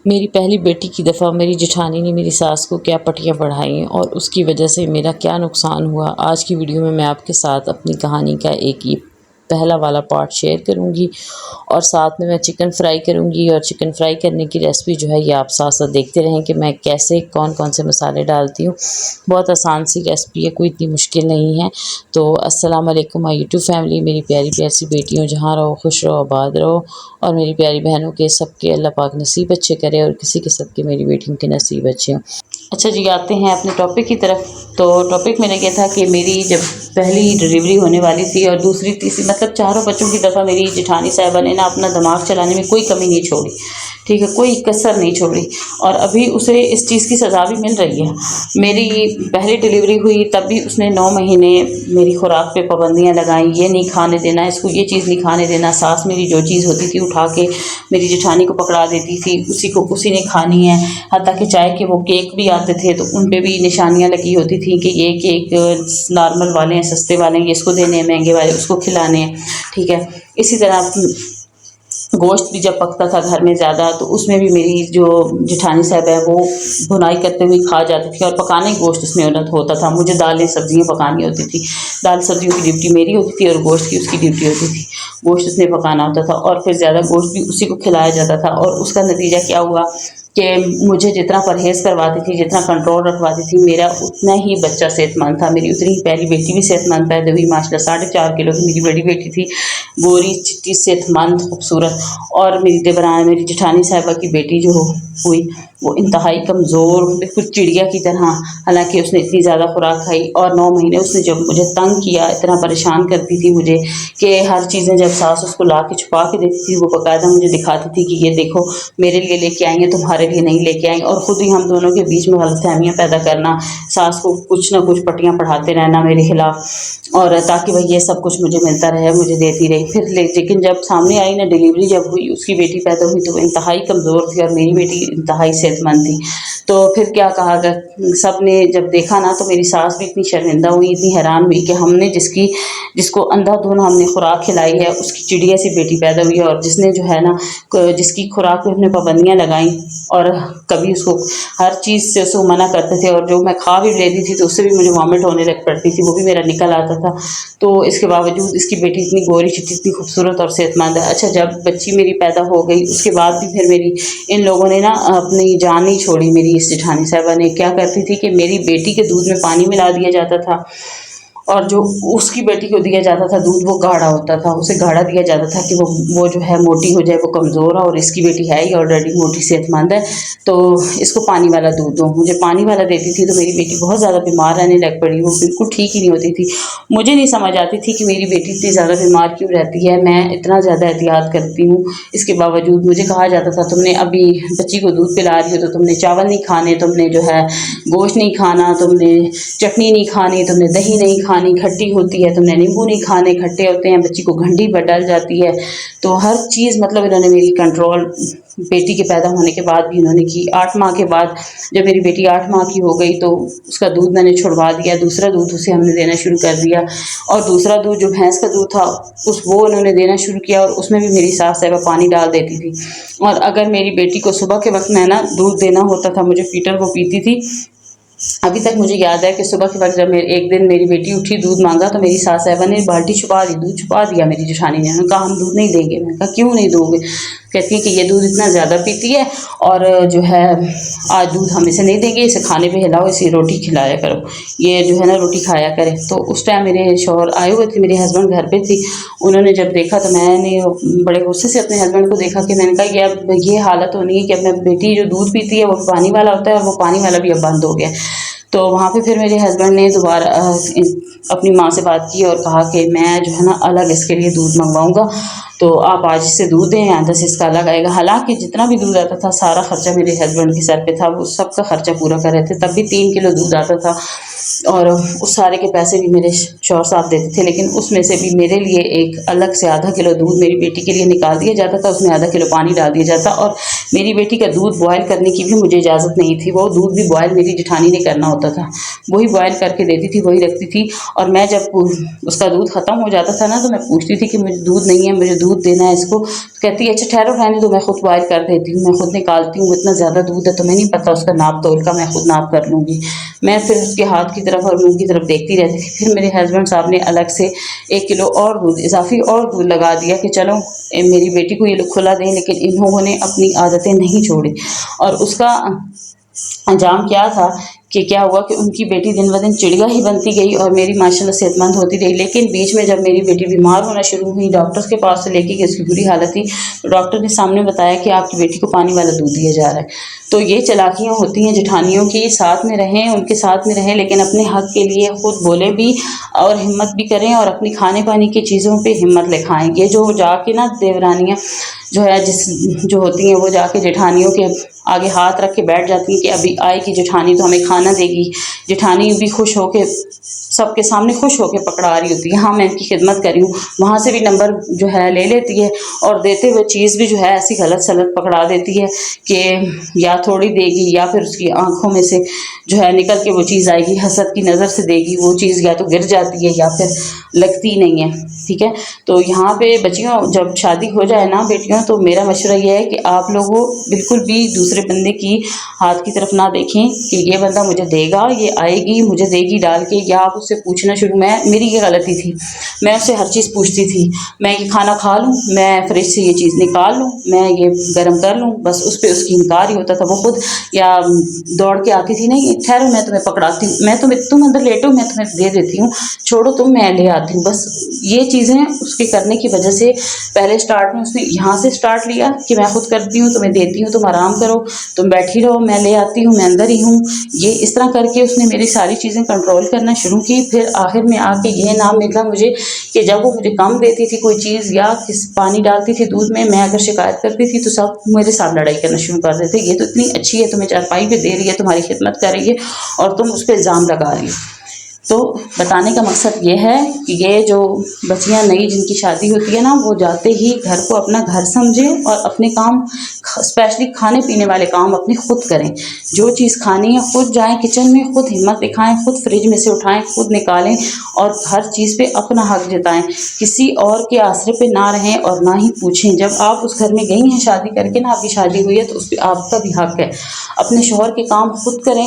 میری پہلی بیٹی کی دفعہ میری جٹھانی نے میری ساس کو کیا پٹیاں پڑھائیں اور اس کی وجہ سے میرا کیا نقصان ہوا، آج کی ویڈیو میں آپ کے ساتھ اپنی کہانی کا ایک یہ پہلا والا پارٹ شیئر کروں گی، اور ساتھ میں چکن فرائی کروں گی، اور چکن فرائی کرنے کی ریسپی جو ہے یہ آپ ساتھ ساتھ دیکھتے رہیں کہ میں کیسے کون کون سے مسالے ڈالتی ہوں۔ بہت آسان سی ریسپی ہے، کوئی اتنی مشکل نہیں ہے۔ تو السلام علیکم مائی یوٹیوب فیملی، میری پیاری پیاری سی بیٹیوں، جہاں رہو خوش رہو آباد رہو، اور میری پیاری بہنوں کے سب کے اللہ پاک نصیب اچھے کرے، اور کسی کے سب کے میری بیٹیوں کے نصیب اچھے ہوں۔ اچھا جی، آتے ہیں اپنے ٹاپک کی طرف۔ تو ٹاپک میں نے کیا تھا کہ میری جب پہلی ڈلیوری ہونے والی تھی اور دوسری تیسری مطلب چاروں بچوں کی دفعہ میری جٹھانی صاحبہ نے اپنا دماغ چلانے میں کوئی کمی نہیں چھوڑی، ٹھیک ہے، کوئی کسر نہیں چھوڑی، اور ابھی اسے اس چیز کی سزا بھی مل رہی ہے۔ میری پہلی ڈلیوری ہوئی تب بھی اس نے 9 مہینے میری خوراک پہ پابندیاں لگائیں، یہ نہیں کھانے دینا، اس کو یہ چیز نہیں کھانے دینا۔ ساس میری جو چیز ہوتی تھی اٹھا کے میری جٹھانی کو پکڑا دیتی تھی، اسی نے کھانی ہے، حتیٰ کہ چائے کے وہ کیک بھی آتے تھے تو ان پہ بھی نشانیاں لگی ہوتی تھیں کہ یہ کیک نارمل والے ہیں، سستے والے ہیں، یہ اس کو دینے ہیں، مہنگے والے اس کو کھلانے ہیں، ٹھیک ہے۔ اسی طرح گوشت بھی جب پکتا تھا گھر میں زیادہ تو اس میں بھی میری جو جٹھانی صاحب ہے وہ بھنائی کرتے ہوئے کھا جاتی تھی، اور پکانے گوشت اس میں الٹ ہوتا تھا، مجھے دالیں سبزیاں پکانی ہوتی تھی، دال سبزیوں کی ڈیوٹی میری ہوتی تھی اور گوشت کی اس کی ڈیوٹی ہوتی تھی، گوشت اس نے پکانا ہوتا تھا، اور پھر زیادہ گوشت بھی اسی کو کھلایا جاتا تھا۔ اور اس کا نتیجہ کیا ہوا کہ مجھے جتنا پرہیز کرواتی تھی، جتنا کنٹرول رکھواتی تھی، میرا اتنا ہی بچہ صحت مند تھا، میری اتنی ہی پیاری بیٹی بھی صحت مند پیدا ہوئی، ماشاءاللہ 4.5 کلو کی میری بڑی بیٹی تھی، گوری چٹی صحت مند خوبصورت، اور میری دیوران میری جٹھانی صاحبہ کی بیٹی جو ہوئی وہ انتہائی کمزور، بالکل چڑیا کی طرح، حالانکہ اس نے اتنی زیادہ خوراک کھائی، اور 9 مہینے اس نے جب مجھے تنگ کیا، اتنا پریشان کرتی تھی مجھے کہ ہر چیزیں جب ساس اس کو لا کے چھپا کے دیتی تھی وہ باقاعدہ مجھے دکھاتی تھی کہ یہ دیکھو میرے لیے لے کے آئی ہیں، تمہارے لیے نہیں لے کے آئیں، اور خود ہی ہم دونوں کے بیچ میں غلط فہمیاں پیدا کرنا، ساس کو کچھ نہ کچھ پٹیاں پڑھاتے رہنا میرے خلاف، اور تاکہ وہ یہ سب کچھ مجھے ملتا رہے، مجھے دیتی رہی۔ پھر لیکن جب سامنے آئی نا ڈلیوری جب ہوئی، اس کی بیٹی پیدا ہوئی تو وہ انتہائی کمزور تھی اور میری بیٹی انتہائی صحت مند تھی۔ تو پھر کیا کہا گیا، سب نے جب دیکھا نا تو میری ساس بھی اتنی شرمندہ ہوئی، اتنی حیران ہوئی کہ ہم نے جس کو اندھا دھند ہم نے خوراک کھلائی ہے اس کی چڑیا سی بیٹی پیدا ہوئی ہے، اور جس نے جو ہے نا جس کی خوراک پہ ہم نے پابندیاں لگائیں، اور کبھی اس کو ہر چیز سے اس کو منع کرتے تھے، اور جو میں کھا بھی لیتی تھی تو اس سے بھی مجھے وامٹ ہونے لگ پڑتی تھی، وہ بھی میرا نکل آتا تھا، تو اس کے باوجود اس کی بیٹی اتنی گوری چٹی اتنی خوبصورت اور صحت مند ہے۔ اچھا، جب بچی میری پیدا ہو گئی اس کے بعد بھی پھر میری ان لوگوں نے نا اپنی جان نہیں چھوڑی، میری اس جٹھانی صاحبہ نے کیا کرتی تھی کہ میری بیٹی کے دودھ میں پانی ملا دیا جاتا تھا، اور جو اس کی بیٹی کو دیا جاتا تھا دودھ وہ گاڑھا ہوتا تھا، اسے گاڑھا دیا جاتا تھا کہ وہ جو ہے موٹی ہو جائے، وہ کمزور ہے، اور اس کی بیٹی ہے ہی آلریڈی موٹی صحت مند ہے تو اس کو پانی والا دودھ دو۔ مجھے پانی والا دیتی تھی تو میری بیٹی بہت زیادہ بیمار رہنے لگ پڑی، وہ بالکل ٹھیک ہی نہیں ہوتی تھی۔ مجھے نہیں سمجھ آتی تھی کہ میری بیٹی اتنی زیادہ بیمار کیوں رہتی ہے، میں اتنا زیادہ احتیاط کرتی ہوں، اس کے باوجود مجھے کہا جاتا تھا تم نے ابھی بچی کو دودھ پلا رہی ہو تو تم نے چاول نہیں کھانے، تم نے جو ہے گوشت نہیں کھانا، تم نے چٹنی نہیں کھانی، تم نے دہی نہیں کھانی، کھٹی ہوتی ہے، تم نے نیمبو نہیں کھانے، کھٹے ہوتے ہیں، بچی کو گھنڈی پر ڈل جاتی ہے، تو ہر چیز مطلب انہوں نے میری کنٹرول بیٹی کے پیدا ہونے کے بعد بھی انہوں نے کی۔ 8 ماہ کے بعد جب میری بیٹی 8 ماہ کی ہو گئی تو اس کا دودھ میں نے چھڑوا دیا، دوسرا دودھ اسے ہم نے دینا شروع کر دیا، اور دوسرا دودھ جو بھینس کا دودھ تھا وہ انہوں نے دینا شروع کیا، اور اس میں بھی میری ساس صاحبہ پانی ڈال دیتی تھی، اور اگر میری بیٹی کو صبح کے وقت میں نا دودھ دینا ہوتا تھا مجھے فیٹر وہ پیتی تھی۔ ابھی تک مجھے یاد ہے کہ صبح کے وقت جب ایک دن میری بیٹی اٹھی دودھ مانگا تو میری ساس صاحبہ نے بالٹی چھپا دی، دودھ چھپا دیا میری جٹھانی نے، انہوں نے کہا ہم دودھ نہیں دیں گے۔ میں نے کہا کیوں نہیں دو گے؟ کہتی ہے کہ یہ دودھ اتنا زیادہ پیتی ہے، اور جو ہے آج دودھ ہم اسے نہیں دیں گے، اسے کھانے پہ ہلاؤ، اسے روٹی کھلایا کرو، یہ جو ہے نا روٹی کھایا کرے۔ تو اس ٹائم میرے شوہر آئے ہوئے تھے، میرے ہسبینڈ گھر پہ تھی، انہوں نے جب دیکھا تو میں نے بڑے غصے سے اپنے ہسبینڈ کو دیکھا کہ میں نے کہا یہ حالت ہونی ہے کہ اب بیٹی جو دودھ پیتی ہے وہ پانی والا ہوتا ہے، اور وہ پانی والا بھی اب بند ہو گیا۔ تو وہاں پہ پھر میرے ہسبینڈ نے دوبارہ اپنی ماں سے بات کی اور کہا کہ میں جو ہے نا الگ اس کے لیے دودھ منگواؤں گا، تو آپ آج سے دودھ دیں، آئندہ سے اس کا الگ آئے گا۔ حالانکہ جتنا بھی دودھ آتا تھا سارا خرچہ میرے ہسبینڈ کے سر پہ تھا، وہ سب کا خرچہ پورا کر رہے تھے، تب بھی 3 کلو دودھ آتا تھا، اور اس سارے کے پیسے بھی میرے شوہر صاحب دیتے تھے، لیکن اس میں سے بھی میرے لیے ایک الگ سے آدھا کلو دودھ میری بیٹی کے لیے نکال دیا جاتا تھا، اس میں آدھا کلو پانی ڈال دیا جاتا، اور میری بیٹی کا دودھ بوائل کرنے کی بھی مجھے اجازت نہیں تھی، وہ دودھ بھی بوائل میری جٹھانی نے کرنا ہوتا ہوتا تھا, وہی بوائل کر کے دیتی تھی, وہی رکھتی تھی. اور میں جب اس کا دودھ ختم ہو جاتا تھا نا تو میں پوچھتی تھی کہ مجھے دودھ نہیں ہے, مجھے دودھ دینا ہے اس کو. کہتی ہے اچھا ٹھہرو رہنے دو, میں خود بوائل کر دیتی ہوں, میں خود نکالتی ہوں, اتنا زیادہ دودھ ہے تمہیں نہیں پتہ اس کا ناپ تول کا, میں خود ناپ کر لوں گی. میں پھر اس کے ہاتھ کی طرف اور منہ کی طرف دیکھتی رہتی تھی. پھر میرے ہسبینڈ صاحب نے الگ سے 1 کلو اور دودھ اضافی اور دودھ لگا دیا کہ چلو میری بیٹی کو یہ لوگ کھلا دیں, لیکن انہوں نے اپنی عادتیں نہیں چھوڑی. اور اس کا انجام کیا تھا کہ کیا ہوا کہ ان کی بیٹی دن بدن چڑیا ہی بنتی گئی اور میری ماشاءاللہ صحت مند ہوتی رہی. لیکن بیچ میں جب میری بیٹی بیمار ہونا شروع ہوئی, ڈاکٹر کے پاس سے لے کے گئی, اس کی بری حالت تھی, تو ڈاکٹر نے سامنے بتایا کہ آپ کی بیٹی کو پانی والا دودھ دیا جا رہا ہے. تو یہ چلاکیاں ہوتی ہیں جٹھانیوں کی, ساتھ میں رہیں, ان کے ساتھ میں رہیں, لیکن اپنے حق کے لیے خود بولیں بھی اور ہمت بھی کریں, اور اپنی کھانے پانی کی چیزوں پہ ہمت لے کھائیں. یہ جو جا کے نا دیورانیاں جو ہے جو ہوتی ہیں وہ جا کے جٹھانیوں کے آگے ہاتھ رکھ کے بیٹھ جاتی ہیں کہ ابھی آئے گی جٹھانی تو ہمیں کھانا دے گی. جٹھانی بھی خوش ہو کے سب کے سامنے خوش ہو کے پکڑا رہی ہوتی ہے, ہاں میں ان کی خدمت کری ہوں, وہاں سے بھی نمبر جو ہے لے لیتی ہے, اور دیتے ہوئے چیز بھی جو ہے ایسی غلط سلط پکڑا دیتی ہے کہ یا تھوڑی دے گی یا پھر اس کی آنکھوں میں سے جو ہے نکل کے وہ چیز آئے گی, حسد کی نظر سے دے گی, وہ چیز یا تو گر جاتی ہے یا پھر لگتی نہیں ہے. ٹھیک ہے, تو یہاں پہ بچیوں جب شادی ہو جائے نا بیٹیوں, تو میرا مشورہ یہ ہے کہ آپ لوگوں بالکل بھی دوسرے بندے کی ہاتھ کی طرف نہ دیکھیں کہ یہ بندہ مجھے دے گا, یہ آئے گی مجھے دے گی ڈال کے, یا آپ اس سے پوچھنا شروع. میری یہ غلطی تھی, میں اس سے ہر چیز پوچھتی تھی, میں یہ کھانا کھا لوں, میں فریج سے یہ چیز نکال لوں, میں یہ گرم کر لوں, بس اس پہ اس کی انکار ہی ہوتا تھا. وہ خود یا دوڑ کے آتی تھی, نہیں ٹھہرو میں تمہیں پکڑاتی ہوں, تم اندر لیٹو میں تمہیں دے دیتی ہوں, چھوڑو تم میں لے آتی ہوں. بس یہ چیزیں اس کے کرنے کی وجہ سے پہلے سٹارٹ میں اس نے یہاں سے سٹارٹ لیا کہ میں خود کرتی ہوں, تمہیں دیتی ہوں, تم آرام کرو, تم بیٹھی رہو, میں لے آتی ہوں, میں اندر ہی ہوں. یہ اس طرح کر کے اس نے میری ساری چیزیں کنٹرول کرنا شروع کی. پھر آخر میں آ کے یہ نام ملا مجھے کہ جب وہ مجھے کم دیتی تھی کوئی چیز یا پانی ڈالتی تھی دودھ میں اگر شکایت کرتی تھی تو سب میرے ساتھ لڑائی کرنا شروع کر دیتے, یہ تو اتنی اچھی ہے, تمہیں چارپائی پہ دے رہی ہے, تمہاری خدمت کر رہی ہے, اور تم اس پہ الزام لگا رہی ہو. تو بتانے کا مقصد یہ ہے کہ یہ جو بچیاں نئی جن کی شادی ہوتی ہے نا, وہ جاتے ہی گھر کو اپنا گھر سمجھیں اور اپنے کام اسپیشلی کھانے پینے والے کام اپنے خود کریں. جو چیز کھانی ہے خود جائیں کچن میں, خود ہمت دکھائیں, خود فریج میں سے اٹھائیں, خود نکالیں, اور ہر چیز پہ اپنا حق جتائیں. کسی اور کے آسرے پہ نہ رہیں اور نہ ہی پوچھیں. جب آپ اس گھر میں گئی ہیں شادی کر کے نا, آپ کی شادی ہوئی ہے, تو اس پہ آپ کا بھی حق ہے. اپنے شوہر کے کام خود کریں,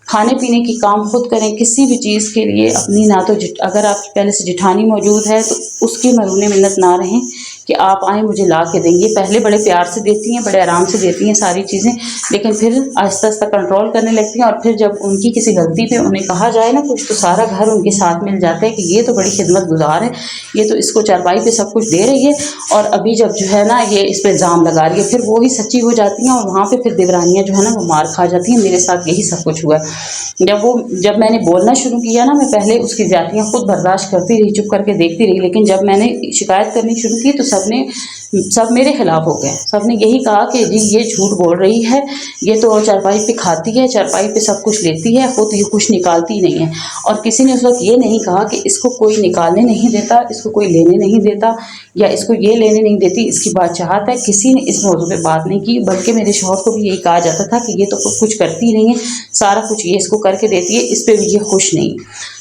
کھانے پینے کی کام خود کریں. کسی بھی چیز کے لیے اپنی نہ تو اگر آپ کی پہلے سے جٹھانی موجود ہے تو اس کی مرہون منت نہ رہیں کہ آپ آئیں مجھے لا کے دیں گے. پہلے بڑے پیار سے دیتی ہیں, بڑے آرام سے دیتی ہیں ساری چیزیں, لیکن پھر آہستہ آہستہ کنٹرول کرنے لگتی ہیں. اور پھر جب ان کی کسی غلطی پہ انہیں کہا جائے نا کچھ, تو سارا گھر ان کے ساتھ مل جاتا ہے کہ یہ تو بڑی خدمت گزار ہے, یہ تو اس کو چارپائی پہ سب کچھ دے رہی ہے, اور ابھی جب جو ہے نا یہ اس پہ الزام لگا رہی ہے, پھر وہی سچی ہو جاتی ہیں. اور وہاں پہ پھر دیورانیاں جو ہے نا وہ مار کھا جاتی ہیں. میرے ساتھ یہی سب کچھ ہوا ہے. جب میں نے بولنا شروع کیا نا, میں پہلے اس کی زیادتیاں خود برداشت کرتی رہی, چپ کر کے دیکھتی رہی, لیکن جب میں نے شکایت کرنی شروع کی تو سب میرے خلاف ہو گئے. سب نے یہی کہا کہ جی یہ جھوٹ بول رہی ہے, یہ تو چارپائی پہ کھاتی ہے, چارپائی پہ سب کچھ لیتی ہے, خود یہ کچھ نکالتی نہیں ہے. اور کسی نے اس وقت یہ نہیں کہا کہ اس کو کوئی نکالنے نہیں دیتا, اس کو کوئی لینے نہیں دیتا, یا اس کو یہ لینے نہیں دیتی, اس کی بات چاہت ہے. کسی نے اس موضوع پہ بات نہیں کی, بلکہ میرے شوہر کو بھی یہی کہا جاتا تھا کہ یہ تو کچھ کرتی نہیں ہے, سارا کچھ یہ اس کو کر کے دیتی ہے, اس پہ بھی یہ خوش نہیں.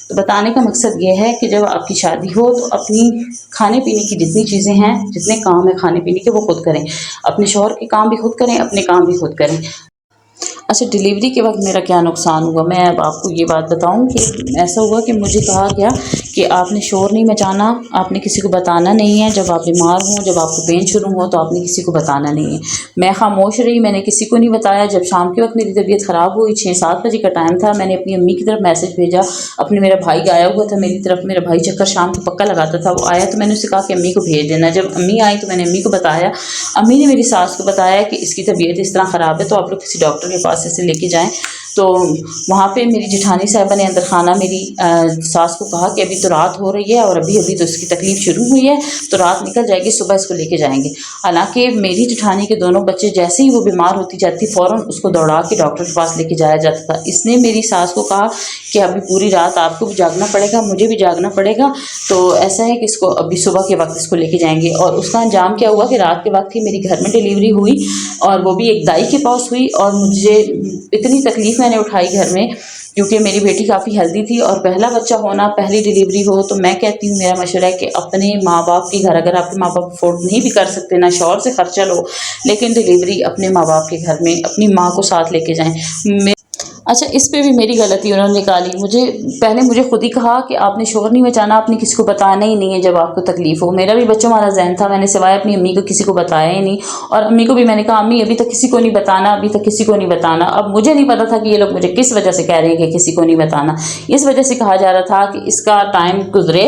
تو بتانے کا مقصد یہ ہے کہ جب آپ کی شادی ہو تو اپنی کھانے پینے کی جتنی چیزیں ہیں, جتنے کام ہیں کھانے پینے کے, وہ خود کریں. اپنے شوہر کے کام بھی خود کریں, اپنے کام بھی خود کریں. اچھا, ڈیلیوری کے وقت میرا کیا نقصان ہوا, میں اب آپ کو یہ بات بتاؤں کہ ایسا ہوا کہ مجھے کہا گیا کہ آپ نے شور نہیں مچانا, آپ نے کسی کو بتانا نہیں ہے, جب آپ بیمار ہوں, جب آپ کو پین شروع ہو تو آپ نے کسی کو بتانا نہیں ہے. میں خاموش رہی, میں نے کسی کو نہیں بتایا. جب شام کے وقت میری طبیعت خراب ہوئی, 6-7 بجے کا ٹائم تھا, میں نے اپنی امی کی طرف میسج بھیجا. میرا بھائی آیا ہوا تھا میری طرف, میرا بھائی چکر شام کو پکا لگاتا تھا, وہ آیا تو میں نے اسے کہا کہ امی کو بھیج دینا. جب امی آئی تو میں نے امی کو بتایا, امی نے میری ساس کو بتایا کہ اس کی طبیعت اس طرح خراب ہے, تو آپ لوگ کسی ڈاکٹر کے پاس اسے لے کے جائیں. تو وہاں پہ میری جٹھانی صاحبہ نے اندر خانہ میری ساس کو کہا کہ ابھی تو رات ہو رہی ہے, اور ابھی تو اس کی تکلیف شروع ہوئی ہے, تو رات نکل جائے گی, صبح اس کو لے کے جائیں گے. حالانکہ میری جٹھانی کے دونوں بچے جیسے ہی وہ بیمار ہوتی جاتی, فوراً اس کو دوڑا کے ڈاکٹر کے پاس لے کے جایا جاتا تھا. اس نے میری ساس کو کہا کہ ابھی پوری رات آپ کو بھی جاگنا پڑے گا, مجھے بھی جاگنا پڑے گا, تو ایسا ہے کہ اس کو ابھی صبح کے وقت اس کو لے کے جائیں گے. اور اس کا انجام کیا ہوا کہ رات کے وقت ہی میری گھر میں ڈیلیوری ہوئی, اور وہ بھی ایک دائی کے پاس ہوئی, اور مجھے اتنی تکلیف میں میں نے اٹھائی گھر میں، کیونکہ میری بیٹی کافی ہیلدی تھی اور پہلا بچہ ہونا، پہلی ڈیلیوری ہو، تو میں کہتی ہوں، میرا مشورہ ہے کہ اپنے ماں باپ کے گھر، اگر آپ کے ماں باپ افورڈ نہیں بھی کر سکتے، نہ شوہر سے خرچہ لو، لیکن ڈیلیوری اپنے ماں باپ کے گھر میں اپنی ماں کو ساتھ لے کے جائیں۔ اچھا، اس پہ بھی میری غلطی انہوں نے نکالی، مجھے خود ہی کہا کہ آپ نے شور نہیں مچانا، آپ نے کسی کو بتانا ہی نہیں ہے جب آپ کو تکلیف ہو۔ میرا بھی بچوں والا ذہن تھا، میں نے سوائے اپنی امی کو کسی کو بتایا ہی نہیں، اور امی کو بھی میں نے کہا امی ابھی تک کسی کو نہیں بتانا، ابھی تک کسی کو نہیں بتانا۔ اب مجھے نہیں پتا تھا کہ یہ لوگ مجھے کس وجہ سے کہہ رہے ہیں کہ کسی کو نہیں بتانا، اس وجہ سے کہا جا رہا تھا کہ اس کا ٹائم گزرے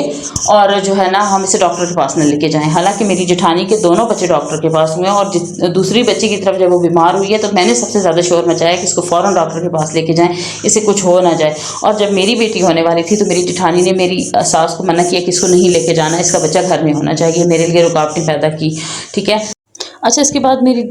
اور جو ہے نا ہم اسے ڈاکٹر کے پاس نہ لے کے جائیں۔ حالانکہ میری جٹھانی کے دونوں بچے ڈاکٹر کے پاس ہوئے ہیں، اور دوسری بچی کی طرف جب وہ بیمار ہوئی ہے تو میں نے سب سے زیادہ شور مچایا کہ اس کو فوراً ڈاکٹر کے پاس لے کے جائیں، اسے کچھ ہو نہ جائے۔ اور جب میری بیٹی ہونے والی تھی تو میری جٹھانی نے میری ساس کو منع کیا کہ اس کو نہیں لے کے جانا، اس کا بچہ گھر میں ہونا چاہیے، میرے لیے رکاوٹیں پیدا کی، ٹھیک ہے۔ اچھا، اس کے بعد میری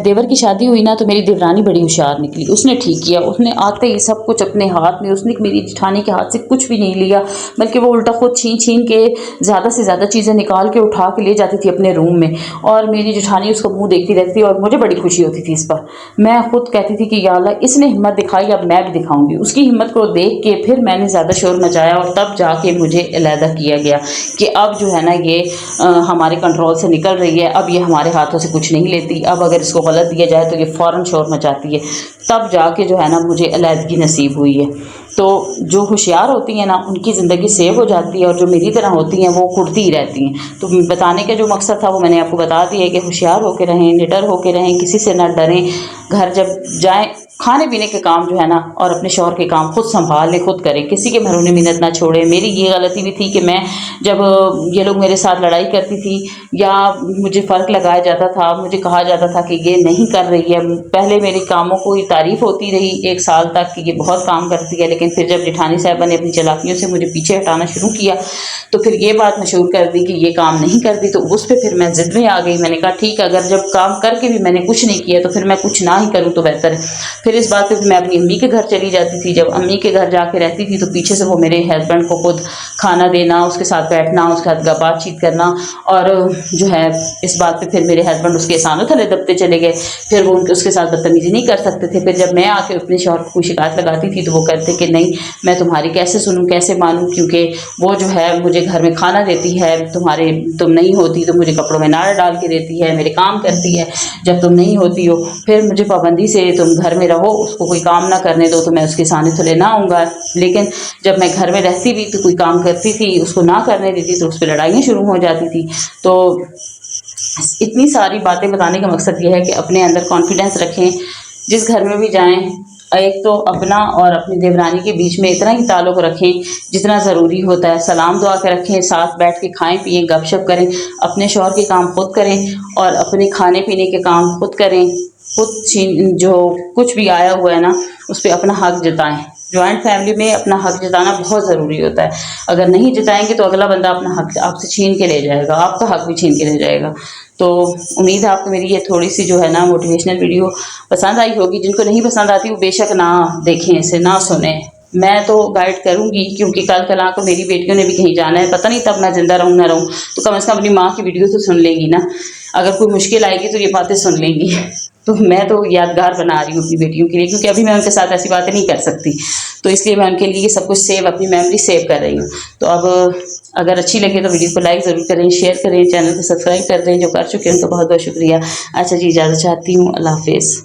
دیور کی شادی ہوئی نا، تو میری دیورانی بڑی ہوشیار نکلی، اس نے ٹھیک کیا، اس نے آتے ہی سب کچھ اپنے ہاتھ میں، اس نے میری جٹھانی کے ہاتھ سے کچھ بھی نہیں لیا، بلکہ وہ الٹا خود چھین کے زیادہ سے زیادہ چیزیں نکال کے اٹھا کے لے جاتی تھی اپنے روم میں، اور میری جٹھانی اس کو منہ دیکھتی رہتی، اور مجھے بڑی خوشی ہوتی تھی اس پر۔ میں خود کہتی تھی کہ یا اللہ، اس نے ہمت دکھائی، اب میں بھی دکھاؤں گی۔ اس کی ہمت کو دیکھ کے پھر میں نے زیادہ شور مچایا، اور تب جا کے مجھے علیحدہ کیا گیا کہ اب جو ہے نا یہ ہمارے کنٹرول سے نکل رہی ہے، اب یہ ہمارے ہاتھوں سے کچھ نہیں لیتی، اب اگر اس کو غلط دیا جائے تو یہ فوراً شور مچاتی ہے۔ تب جا کے جو ہے نا مجھے علیحدگی نصیب ہوئی ہے۔ تو جو ہوشیار ہوتی ہیں نا، ان کی زندگی سیو ہو جاتی ہے، اور جو میری طرح ہوتی ہیں وہ کڑتی ہی رہتی ہیں۔ تو بتانے کا جو مقصد تھا وہ میں نے آپ کو بتا دیا ہے کہ ہوشیار ہو کے رہیں، نڈر ہو کے رہیں، کسی سے نہ ڈریں، گھر جب جائیں کھانے پینے کے کام جو ہے نا اور اپنے شوہر کے کام خود سنبھال لیں، خود کریں، کسی کے بھرونے منت نہ چھوڑیں۔ میری یہ غلطی بھی تھی کہ میں جب یہ لوگ میرے ساتھ لڑائی کرتی تھی یا مجھے فرق لگایا جاتا تھا، مجھے کہا جاتا تھا کہ یہ نہیں کر رہی ہے، پہلے میرے کاموں کو تعریف ہوتی رہی 1 سال تک کہ یہ بہت کام کرتی ہے، لیکن پھر جب جٹھانی صاحبہ نے اپنی چالاکیوں سے مجھے پیچھے ہٹانا شروع کیا تو پھر یہ بات مشہور کر دی کہ یہ کام نہیں کرتی، تو اس پہ پھر میں ضد میں آ گئی۔ میں نے کہا ٹھیک ہے، اگر جب کام کر کے بھی میں نے کچھ نہیں کیا تو پھر میں کچھ نہ ہی کروں تو بہتر ہے۔ پھر اس بات پہ میں اپنی امی کے گھر چلی جاتی تھی، جب امی کے گھر جا کے رہتی تھی تو پیچھے سے وہ میرے ہسبینڈ کو خود کھانا دینا، اس کے ساتھ بیٹھنا، اس کے ساتھ بات چیت کرنا، اور جو ہے اس بات پہ پھر میرے ہسبینڈ اس کے احسانوں تلے دبتے چلے گئے، پھر وہ اس کے ساتھ بدتمیزی نہیں کر سکتے تھے۔ پھر جب میں آ کے اپنے شوہر کو کوئی شکایت لگاتی تھی تو وہ کہتے کہ نہیں، میں تمہاری کیسے سنوں، کیسے مانوں، کیونکہ وہ جو ہے مجھے گھر میں کھانا دیتی ہے، تم نہیں ہوتی تو مجھے کپڑوں میں ناڑ ڈال کے دیتی ہے، میرے کام کرتی ہے جب تم نہیں ہوتی ہو، پھر مجھے پابندی سے تم گھر میں رہو، اس کو کوئی کام نہ کرنے دو تو میں اس کے سانے تھلے نہ آؤں گا، لیکن جب میں گھر میں رہتی بھی تو کوئی کام کرتی تھی، اس کو نہ کرنے دیتی تو اس پہ لڑائیاں شروع ہو جاتی تھی۔ تو اتنی ساری باتیں بتانے کا مقصد یہ ہے کہ اپنے اندر کانفیڈنس رکھیں، جس گھر میں بھی جائیں ایک تو اپنا اور اپنی دیورانی کے بیچ میں اتنا ہی تعلق رکھیں جتنا ضروری ہوتا ہے، سلام دعا کے رکھیں، ساتھ بیٹھ کے کھائیں پئیں، گپ شپ کریں، اپنے شوہر کے کام خود کریں اور اپنے کھانے پینے کے کام خود کریں، خود جو کچھ بھی آیا ہوا ہے نا اس پہ اپنا حق جتائیں۔ جوائنٹ فیملی میں اپنا حق جتانا بہت ضروری ہوتا ہے، اگر نہیں جتائیں گے تو اگلا بندہ اپنا حق آپ سے چھین کے لے جائے گا، آپ کا حق بھی چھین کے لے جائے گا۔ تو امید ہے آپ کو میری یہ تھوڑی سی جو ہے نا موٹیویشنل ویڈیو پسند آئی ہوگی، جن کو نہیں پسند آتی وہ بے شک نہ دیکھیں، اسے نہ سنیں، میں تو گائیڈ کروں گی کیونکہ کل کل کو میری بیٹیوں نے بھی کہیں جانا ہے، پتہ نہیں تب میں زندہ رہوں نہ رہوں، تو کم از کم اپنی ماں کی ویڈیو تو سن لیں گی نا، اگر کوئی مشکل آئے گی تو یہ باتیں سن لیں گی۔ تو میں تو یادگار بنا رہی ہوں اپنی بیٹیوں کے لیے، کیونکہ ابھی میں ان کے ساتھ ایسی باتیں نہیں کر سکتی، تو اس لیے میں ان کے لیے سب کچھ سیو، اپنی میموری سیو کر رہی ہوں۔ تو اب اگر اچھی لگے تو ویڈیو کو لائک ضرور کریں، شیئر کریں، چینل کو سبسکرائب کر دیں، جو کر چکے ہیں ان کا بہت بہت شکریہ۔ اچھا جی، اجازت چاہتی ہوں، اللہ حافظ۔